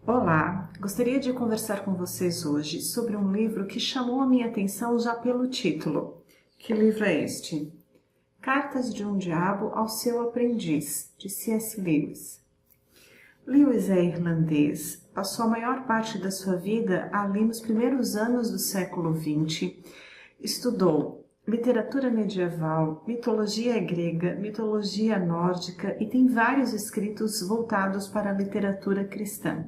Olá, gostaria de conversar com vocês hoje sobre um livro que chamou a minha atenção já pelo título. Que livro é este? Cartas de um Diabo ao Seu Aprendiz, de C.S. Lewis. Lewis é irlandês, passou a maior parte da sua vida ali nos primeiros anos do século XX, estudou literatura medieval, mitologia grega, mitologia nórdica e tem vários escritos voltados para a literatura cristã.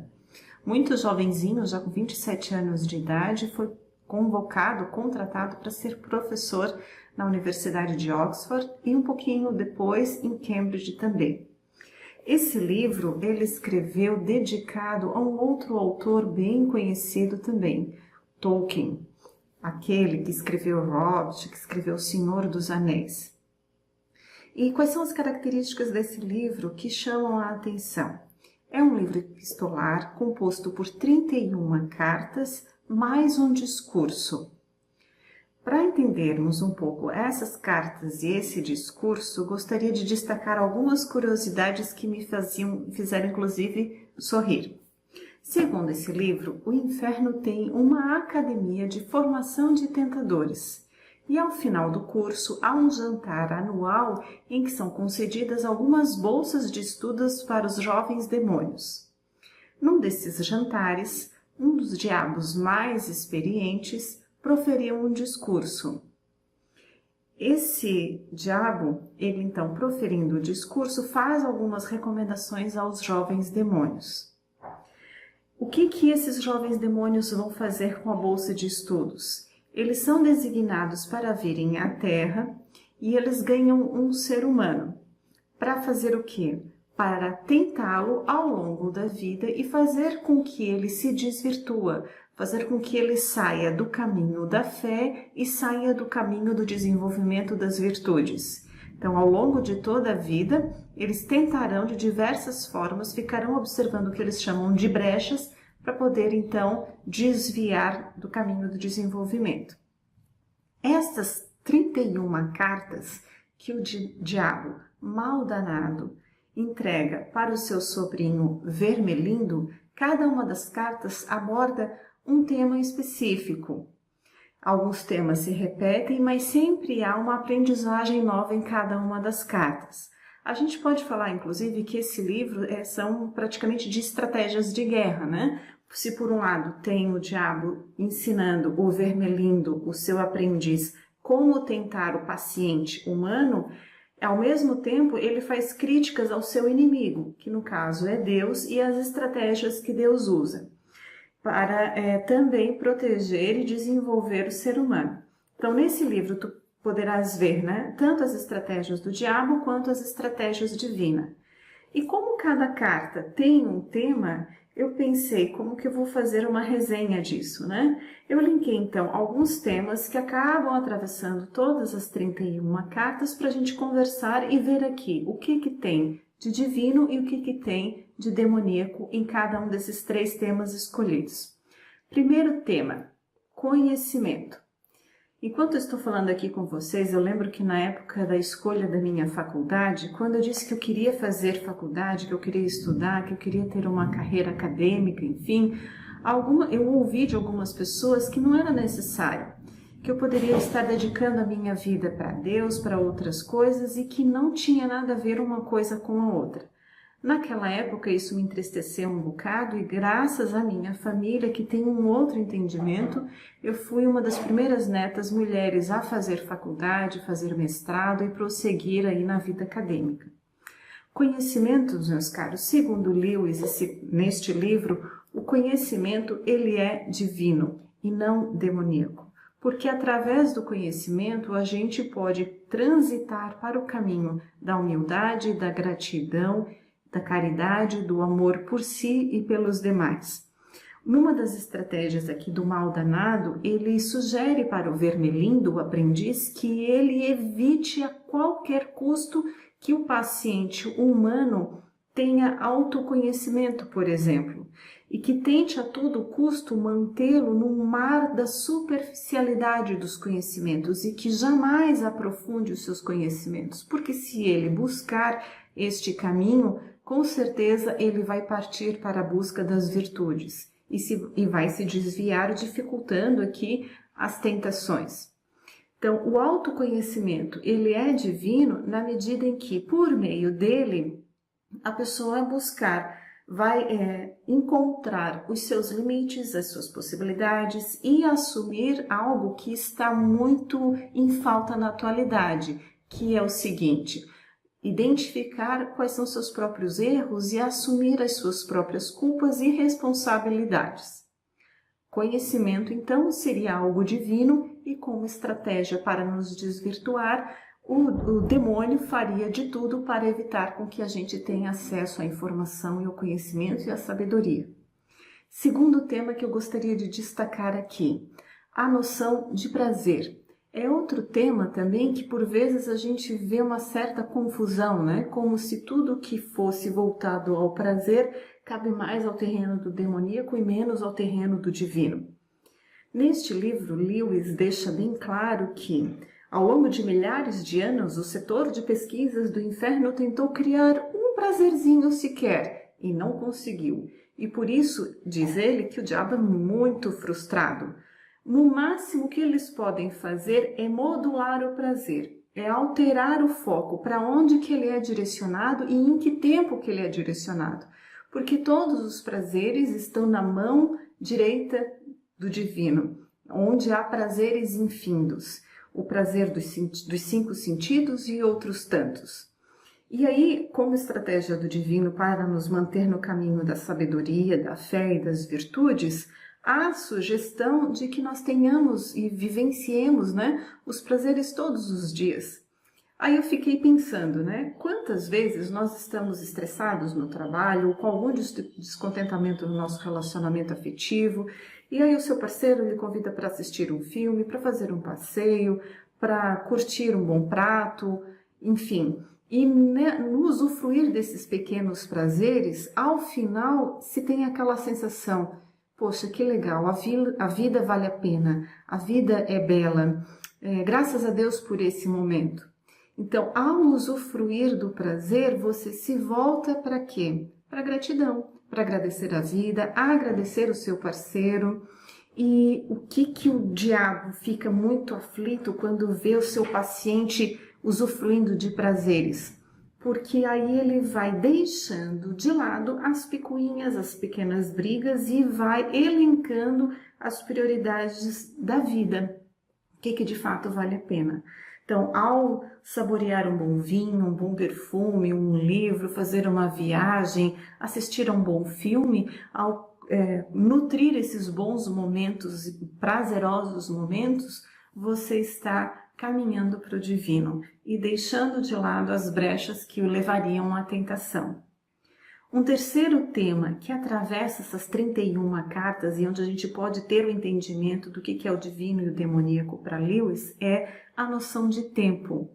Muito jovenzinho, já com 27 anos de idade, foi contratado para ser professor na Universidade de Oxford e um pouquinho depois em Cambridge também. Esse livro ele escreveu dedicado a um outro autor bem conhecido também, Tolkien, aquele que escreveu O Hobbit, que escreveu O Senhor dos Anéis. E quais são as características desse livro que chamam a atenção? É um livro epistolar composto por 31 cartas, mais um discurso. Para entendermos um pouco essas cartas e esse discurso, gostaria de destacar algumas curiosidades que me fizeram inclusive sorrir. Segundo esse livro, o inferno tem uma academia de formação de tentadores. E ao final do curso, há um jantar anual em que são concedidas algumas bolsas de estudos para os jovens demônios. Num desses jantares, um dos diabos mais experientes proferiu um discurso. Esse diabo, ele então proferindo o discurso, faz algumas recomendações aos jovens demônios. O que esses jovens demônios vão fazer com a bolsa de estudos? Eles são designados para virem à Terra e eles ganham um ser humano. Para fazer o quê? Para tentá-lo ao longo da vida e fazer com que ele se desvirtua, fazer com que ele saia do caminho da fé e saia do caminho do desenvolvimento das virtudes. Então, ao longo de toda a vida, eles tentarão de diversas formas, ficarão observando o que eles chamam de brechas, para poder, então, desviar do caminho do desenvolvimento. Estas 31 cartas que o diabo, mal danado, entrega para o seu sobrinho Vermelindo, cada uma das cartas aborda um tema específico. Alguns temas se repetem, mas sempre há uma aprendizagem nova em cada uma das cartas. A gente pode falar, inclusive, que esse livro são praticamente de estratégias de guerra, né? Se por um lado tem o diabo ensinando o Vermelindo, o seu aprendiz, como tentar o paciente humano, ao mesmo tempo ele faz críticas ao seu inimigo, que no caso é Deus, e as estratégias que Deus usa, para também proteger e desenvolver o ser humano. Então, nesse livro, tu poderás ver, né, tanto as estratégias do diabo quanto as estratégias divinas. E como cada carta tem um tema, eu pensei como que eu vou fazer uma resenha disso, né? Eu linkei então alguns temas que acabam atravessando todas as 31 cartas para a gente conversar e ver aqui o que tem de divino e o que tem de demoníaco em cada um desses 3 temas escolhidos. Primeiro tema, conhecimento. Enquanto eu estou falando aqui com vocês, eu lembro que na época da escolha da minha faculdade, quando eu disse que eu queria fazer faculdade, que eu queria estudar, que eu queria ter uma carreira acadêmica, enfim, eu ouvi de algumas pessoas que não era necessário, que eu poderia estar dedicando a minha vida para Deus, para outras coisas e que não tinha nada a ver uma coisa com a outra. Naquela época isso me entristeceu um bocado e graças à minha família, que tem um outro entendimento, eu fui uma das primeiras netas mulheres a fazer faculdade, fazer mestrado e prosseguir aí na vida acadêmica. Conhecimento, meus caros, segundo Lewis, neste livro, o conhecimento ele é divino e não demoníaco, porque através do conhecimento a gente pode transitar para o caminho da humildade, da gratidão, da caridade, do amor por si e pelos demais. Numa das estratégias aqui do mal danado, ele sugere para o Vermelindo, o aprendiz, que ele evite a qualquer custo que o paciente humano tenha autoconhecimento, por exemplo, e que tente a todo custo mantê-lo no mar da superficialidade dos conhecimentos e que jamais aprofunde os seus conhecimentos, porque se ele buscar este caminho, com certeza ele vai partir para a busca das virtudes e vai se desviar, dificultando aqui as tentações. Então, o autoconhecimento, ele é divino na medida em que, por meio dele, a pessoa vai encontrar os seus limites, as suas possibilidades e assumir algo que está muito em falta na atualidade, que é o seguinte: identificar quais são seus próprios erros e assumir as suas próprias culpas e responsabilidades. Conhecimento, então, seria algo divino e, como estratégia para nos desvirtuar, o demônio faria de tudo para evitar com que a gente tenha acesso à informação e ao conhecimento e à sabedoria. Segundo tema que eu gostaria de destacar aqui, a noção de prazer. É outro tema também que por vezes a gente vê uma certa confusão, né? Como se tudo que fosse voltado ao prazer cabe mais ao terreno do demoníaco e menos ao terreno do divino. Neste livro, Lewis deixa bem claro que, ao longo de milhares de anos, o setor de pesquisas do inferno tentou criar um prazerzinho sequer e não conseguiu. E por isso, diz ele, que o diabo é muito frustrado. No máximo que eles podem fazer é modular o prazer, é alterar o foco para onde que ele é direcionado e em que tempo que ele é direcionado. Porque todos os prazeres estão na mão direita do divino, onde há prazeres infindos. O prazer dos 5 sentidos e outros tantos. E aí, como estratégia do divino para nos manter no caminho da sabedoria, da fé e das virtudes, há a sugestão de que nós tenhamos e vivenciemos, né, os prazeres todos os dias. Aí eu fiquei pensando, né, quantas vezes nós estamos estressados no trabalho ou com algum descontentamento no nosso relacionamento afetivo, e aí o seu parceiro lhe convida para assistir um filme, para fazer um passeio, para curtir um bom prato, enfim. E no usufruir desses pequenos prazeres, ao final se tem aquela sensação: poxa, que legal, a vida vale a pena, a vida é bela, graças a Deus por esse momento. Então, ao usufruir do prazer, você se volta para quê? Para gratidão, para agradecer a vida, agradecer o seu parceiro. E o que o diabo fica muito aflito quando vê o seu paciente usufruindo de prazeres? Porque aí ele vai deixando de lado as picuinhas, as pequenas brigas e vai elencando as prioridades da vida. O que de fato vale a pena? Então, ao saborear um bom vinho, um bom perfume, um livro, fazer uma viagem, assistir a um bom filme, ao nutrir esses bons momentos, prazerosos momentos, você está caminhando para o divino e deixando de lado as brechas que o levariam à tentação. Um terceiro tema que atravessa essas 31 cartas e onde a gente pode ter o entendimento do que é o divino e o demoníaco para Lewis é a noção de tempo.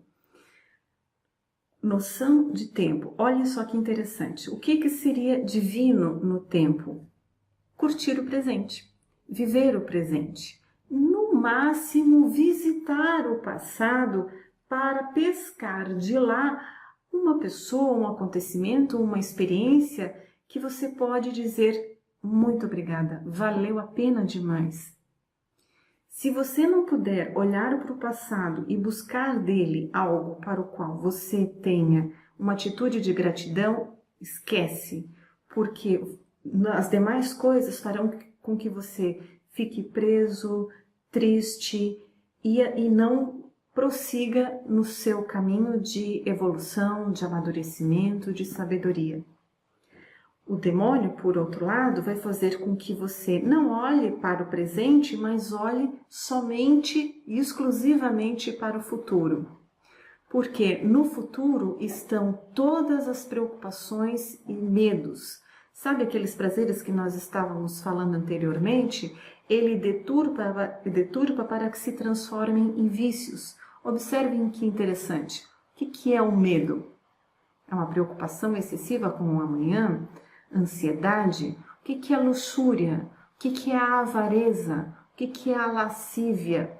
Noção de tempo. Olha só que interessante. O que seria divino no tempo? Curtir o presente, viver o presente. No máximo, visitar o passado para pescar de lá uma pessoa, um acontecimento, uma experiência que você pode dizer: muito obrigada, valeu a pena demais. Se você não puder olhar para o passado e buscar dele algo para o qual você tenha uma atitude de gratidão, esquece, porque as demais coisas farão com que você fique preso, triste e não prossiga no seu caminho de evolução, de amadurecimento, de sabedoria. O demônio, por outro lado, vai fazer com que você não olhe para o presente, mas olhe somente e exclusivamente para o futuro. Porque no futuro estão todas as preocupações e medos. Sabe aqueles prazeres que nós estávamos falando anteriormente? Ele deturpa para que se transformem em vícios. Observem que interessante. O que é o medo? É uma preocupação excessiva com o amanhã? Ansiedade? O que é luxúria? O que é a avareza? O que é a lascívia?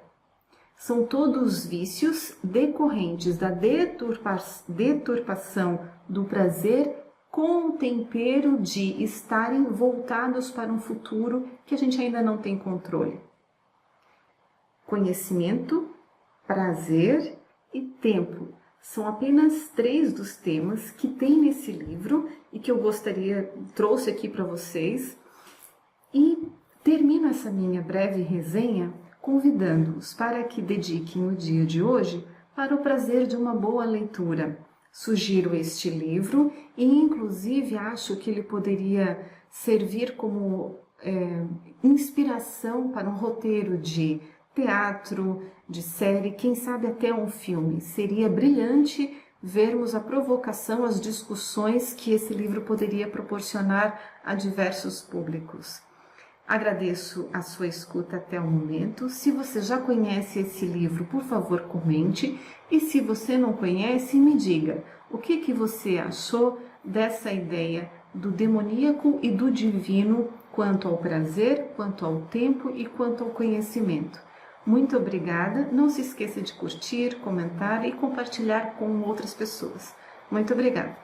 São todos vícios decorrentes da deturpação do prazer com o tempero de estarem voltados para um futuro que a gente ainda não tem controle. Conhecimento, prazer e tempo são apenas 3 dos temas que tem nesse livro e que eu trouxe aqui para vocês. E termino essa minha breve resenha convidando-os para que dediquem o dia de hoje para o prazer de uma boa leitura. Sugiro este livro e, inclusive, acho que ele poderia servir como inspiração para um roteiro de teatro, de série, quem sabe até um filme. Seria brilhante vermos a provocação, as discussões que esse livro poderia proporcionar a diversos públicos. Agradeço a sua escuta até o momento. Se você já conhece esse livro, por favor, comente. E se você não conhece, me diga o que você achou dessa ideia do demoníaco e do divino quanto ao prazer, quanto ao tempo e quanto ao conhecimento. Muito obrigada. Não se esqueça de curtir, comentar e compartilhar com outras pessoas. Muito obrigada.